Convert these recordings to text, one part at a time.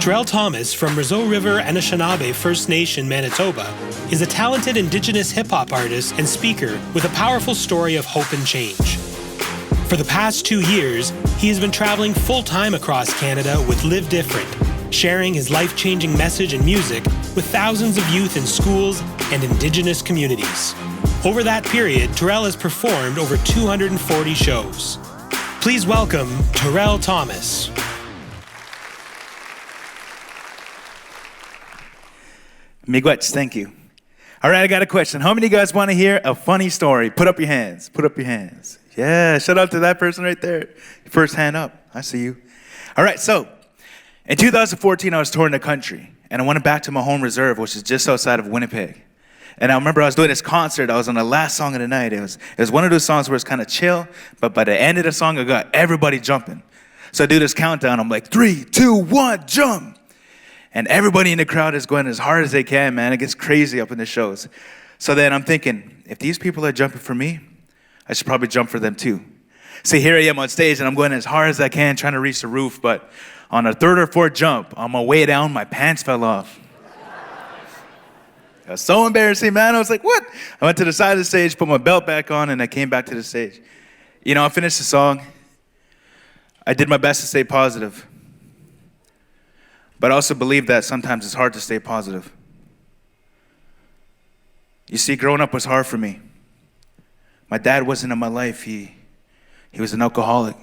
Tirrell Thomas from Roseau River Anishinaabe First Nation, Manitoba, is a talented Indigenous hip-hop artist and speaker with a powerful story of hope and change. For the past 2 years, he has been traveling full-time across Canada with Live Different, sharing his life-changing message and music with thousands of youth in schools and Indigenous communities. Over that period, Tirrell has performed over 240 shows. Please welcome Tirrell Thomas. Miigwech, thank you. All right, I got a question. How many of you guys want to hear a funny story? Put up your hands. Put up your hands. Yeah, shout out to that person right there. First hand up. I see you. All right, so in 2014, I was touring the country, and I went back to my home reserve, which is just outside of Winnipeg. And I remember I was doing this concert. I was on the last song of the night. It was one of those songs where it's kind of chill, but by the end of the song, I got everybody jumping. So I do this countdown. I'm like, 3, 2, 1, jump. And everybody in the crowd is going as hard as they can, man. It gets crazy up in the shows. So then I'm thinking, if these people are jumping for me, I should probably jump for them too. So here I am on stage, and I'm going as hard as I can, trying to reach the roof. But on a third or fourth jump, on my way down, my pants fell off. It was so embarrassing, man. I was like, what? I went to the side of the stage, put my belt back on, and I came back to the stage. You know, I finished the song. I did my best to stay positive. But I also believe that sometimes it's hard to stay positive. You see, growing up was hard for me. My dad wasn't in my life. He was an alcoholic.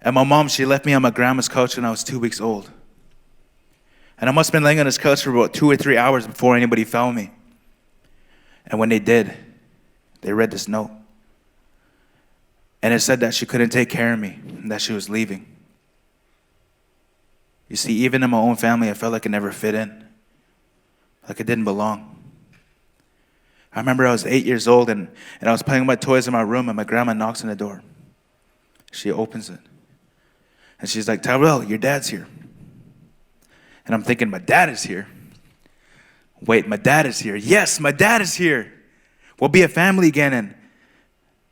And my mom, she left me on my grandma's couch when I was 2 weeks old. And I must have been laying on this couch for about 2 or 3 hours before anybody found me. And when they did, they read this note. And it said that she couldn't take care of me and that she was leaving. You see, even in my own family, I felt like I never fit in, like I didn't belong. I remember I was 8 years old, and I was playing with my toys in my room, and my grandma knocks on the door. She opens it, and she's like, Tirrell, your dad's here. And I'm thinking, my dad is here? Wait, my dad is here. Yes, my dad is here. We'll be a family again, and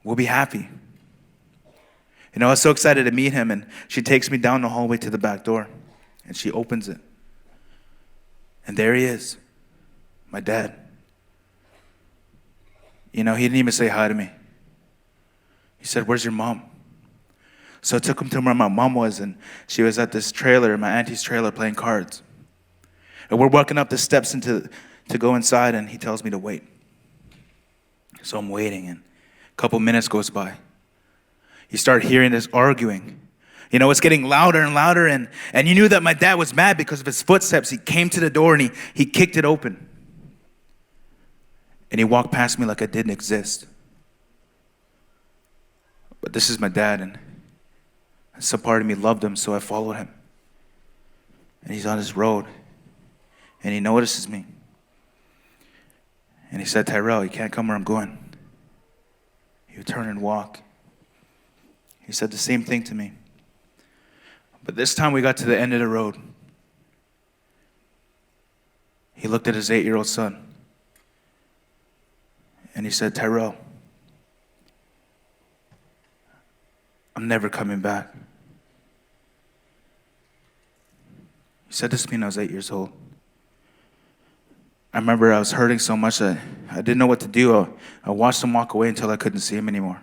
we'll be happy. You know, I was so excited to meet him, and she takes me down the hallway to the back door. And she opens it. And there he is, my dad. You know, he didn't even say hi to me. He said, where's your mom? So I took him to where my mom was, and she was at this trailer, my auntie's trailer, playing cards. And we're walking up the steps to go inside, and he tells me to wait. So I'm waiting, and a couple minutes goes by. You start hearing this arguing. You know, it's getting louder and louder, and you knew that my dad was mad because of his footsteps. He came to the door, and he kicked it open. And he walked past me like I didn't exist. But this is my dad, and some part of me loved him, so I followed him. And he's on his road, and he notices me. And he said, Tirrell, you can't come where I'm going. You turn and walk. He said the same thing to me. But this time we got to the end of the road. He looked at his 8-year-old son. And he said, Tirrell, I'm never coming back. He said this to me when I was 8 years old. I remember I was hurting so much that I didn't know what to do. I watched him walk away until I couldn't see him anymore.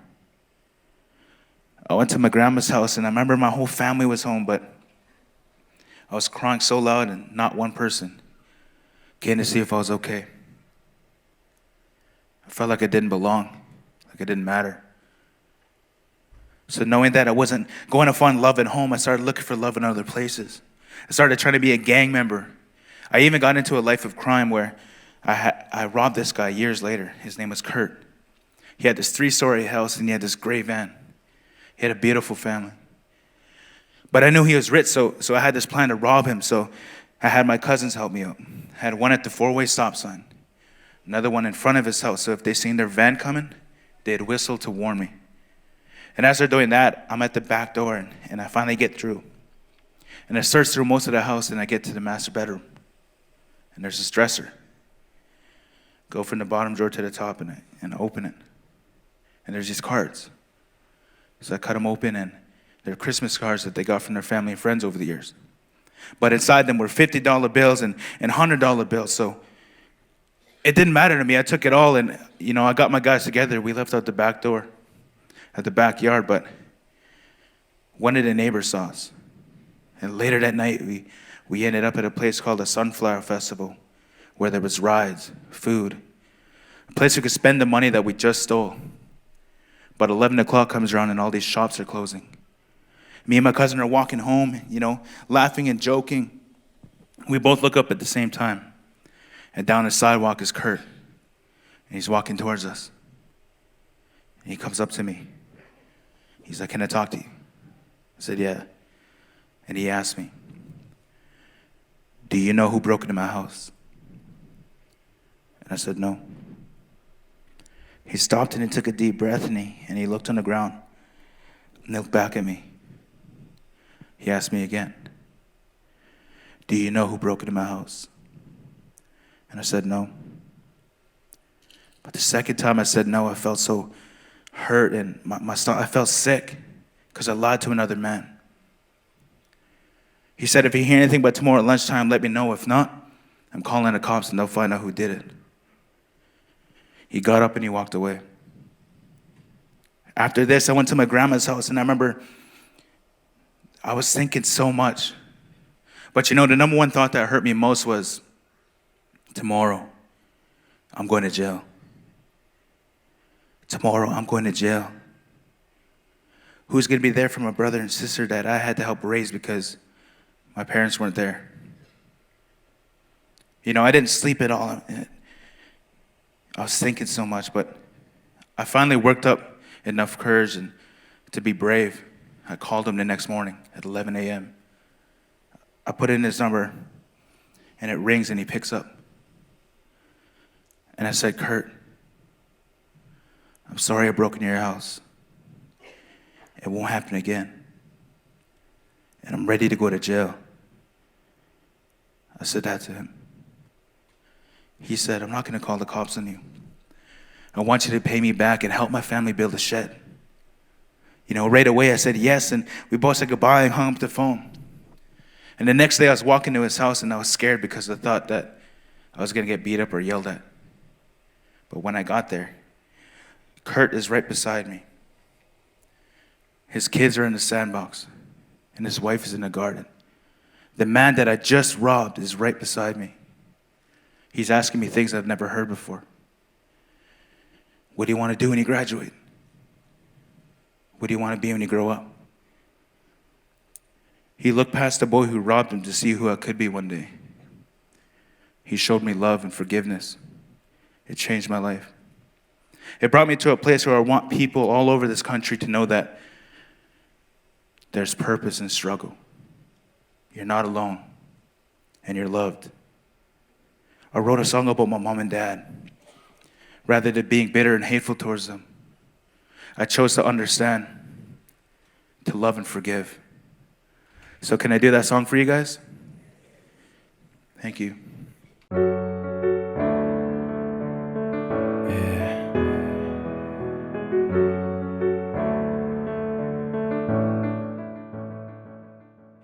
I went to my grandma's house, and I remember my whole family was home, but I was crying so loud, and not one person came to see if I was okay. I felt like I didn't belong, like I didn't matter. So knowing that I wasn't going to find love at home, I started looking for love in other places. I started trying to be a gang member. I even got into a life of crime where I robbed this guy years later. His name was Curt. He had this 3-story house, and he had this gray van. He had a beautiful family. But I knew he was rich, so I had this plan to rob him. So I had my cousins help me out. I had one at the 4-way stop sign, another one in front of his house. So if they seen their van coming, they'd whistle to warn me. And as they're doing that, I'm at the back door, and I finally get through. And I search through most of the house, and I get to the master bedroom. And there's this dresser. Go from the bottom drawer to the top, and I open it. And there's these cards. So I cut them open, and they're Christmas cards that they got from their family and friends over the years. But inside them were $50 bills and $100 bills. So it didn't matter to me. I took it all, and I got my guys together. We left out the back door at the backyard, but one of the neighbors saw us. And later that night, we ended up at a place called the Sunflower Festival, where there was rides, food, a place we could spend the money that we just stole. But 11 o'clock comes around and all these shops are closing. Me and my cousin are walking home, laughing and joking. We both look up at the same time. And down the sidewalk is Curt. And he's walking towards us. And he comes up to me. He's like, "Can I talk to you?" I said, "Yeah." And he asked me, "Do you know who broke into my house?" And I said, "No." He stopped and he took a deep breath, and he looked on the ground and looked back at me. He asked me again, "Do you know who broke into my house?" And I said, "No." But the second time I said no, I felt so hurt, and I felt sick because I lied to another man. He said, "If you hear anything by tomorrow at lunchtime, let me know. If not, I'm calling the cops and they'll find out who did it." He got up and he walked away. After this, I went to my grandma's house, and I remember I was thinking so much. But the number one thought that hurt me most was, tomorrow, I'm going to jail. Tomorrow, I'm going to jail. Who's going to be there for my brother and sister that I had to help raise because my parents weren't there? I didn't sleep at all. I was thinking so much, but I finally worked up enough courage and to be brave. I called him the next morning at 11 a.m. I put in his number, and it rings, and he picks up. And I said, "Curt, I'm sorry I broke into your house. It won't happen again. And I'm ready to go to jail." I said that to him. He said, "I'm not going to call the cops on you. I want you to pay me back and help my family build a shed." Right away I said yes, and we both said goodbye and hung up the phone. And the next day I was walking to his house, and I was scared because I thought that I was going to get beat up or yelled at. But when I got there, Curt is right beside me. His kids are in the sandbox, and his wife is in the garden. The man that I just robbed is right beside me. He's asking me things I've never heard before. What do you want to do when you graduate? What do you want to be when you grow up? He looked past the boy who robbed him to see who I could be one day. He showed me love and forgiveness. It changed my life. It brought me to a place where I want people all over this country to know that there's purpose in struggle. You're not alone, and you're loved. I wrote a song about my mom and dad. Rather than being bitter and hateful towards them, I chose to understand, to love and forgive. So can I do that song for you guys? Thank you.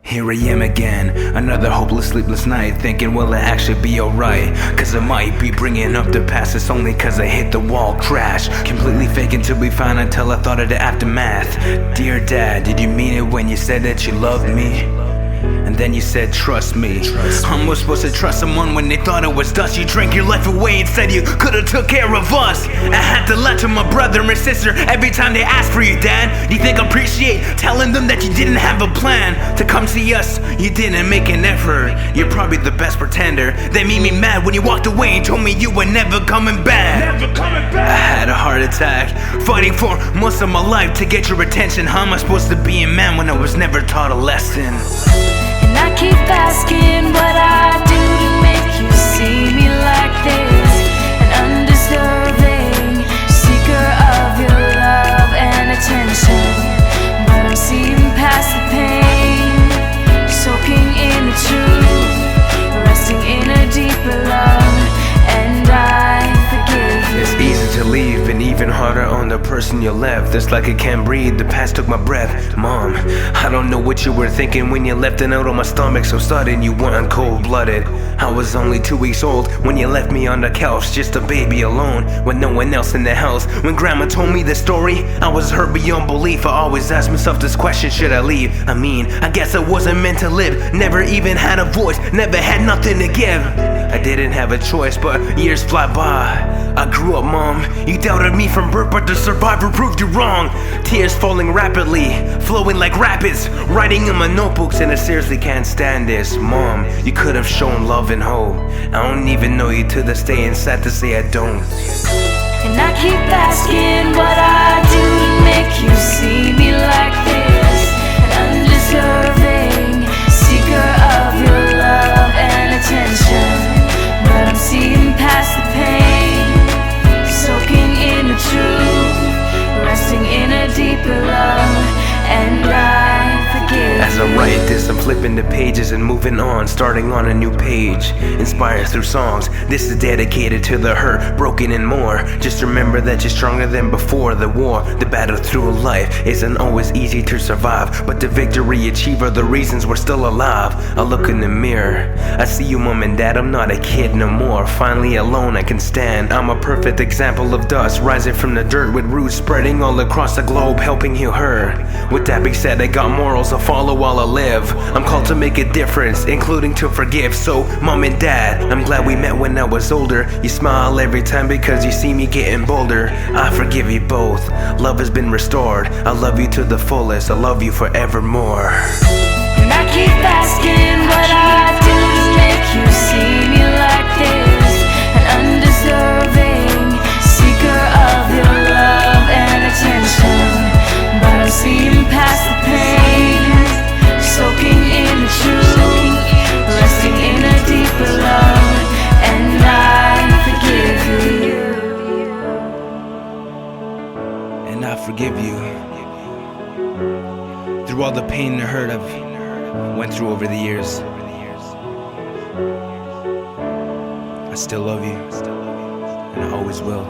Here I am again, another hopeless sleepless night, thinking will it actually be alright? Cause I might be bringing up the past, it's only cause I hit the wall, crash. Completely faking to be fine until I thought of the aftermath. Dear Dad, did you mean it when you said that you loved me? And then you said, trust me. How was supposed to trust someone when they thought it was dust? You drank your life away and said you could've took care of us. I had to lie to my brother and sister every time they asked for you, Dad. Do you think I appreciate telling them that you didn't have a plan to come see us? You didn't make an effort. You're probably the best pretender. They made me mad when you walked away and told me you were never coming back. I had a heart attack, fighting for most of my life to get your attention. How am I supposed to be a man when I was never taught a lesson? And I keep asking what I do to make you see me like this. An undeserving seeker of your love and attention. But I'm seeing past the pain, soaking in the truth, resting in a deeper love, and I forgive you. It's easy to leave and even harder on the person person you left. It's like I can't breathe, the past took my breath. Mom, I don't know what you were thinking when you left a note on my stomach so sudden. You weren't cold-blooded. I was only 2 weeks old when you left me on the couch, just a baby alone with no one else in the house. When grandma told me the story, I was hurt beyond belief. I always asked myself this question, should I leave? I guess I wasn't meant to live. Never even had a voice, never had nothing to give. I didn't have a choice, but years fly by. I grew up, Mom. You doubted me from birth, but the survivor proved you wrong. Tears falling rapidly, flowing like rapids, writing in my notebooks, and I seriously can't stand this. Mom, you could have shown love and hope. I don't even know you to this day, and sad to say I don't. And I keep asking what I do to make you see me like this. An undeserving seeker of your love and attention. But I'm seeing past the pain, soaking in the truth, resting in a deeper love, and I forgive. As I write this, I'm flipping the pages and moving on, starting on a new page. Inspired through songs, this is dedicated to the hurt, broken and more. Just remember that you're stronger than before the war. The battle through life isn't always easy to survive, but the victory achieved are the reasons we're still alive. I look in the mirror, I see you, Mom and Dad, I'm not a kid no more. Finally alone I can stand. I'm a perfect example of dust rising from the dirt, with roots spreading all across the globe, helping heal her. With that being said, I got morals to follow while I live. I'm called to make a difference, including to forgive. So, Mom and Dad, I'm glad we met when I was older. You smile every time because you see me getting bolder. I forgive you both, love has been restored. I love you to the fullest, I love you forevermore. And I keep asking what I do to make you see me like this. An undeserving seeker of your love and attention. But I'm seeing past the pain, soaking in the truth, resting in a deeper love, and I forgive you. And I forgive you. Through all the pain and hurt I've went through over the years, I still love you, and I always will.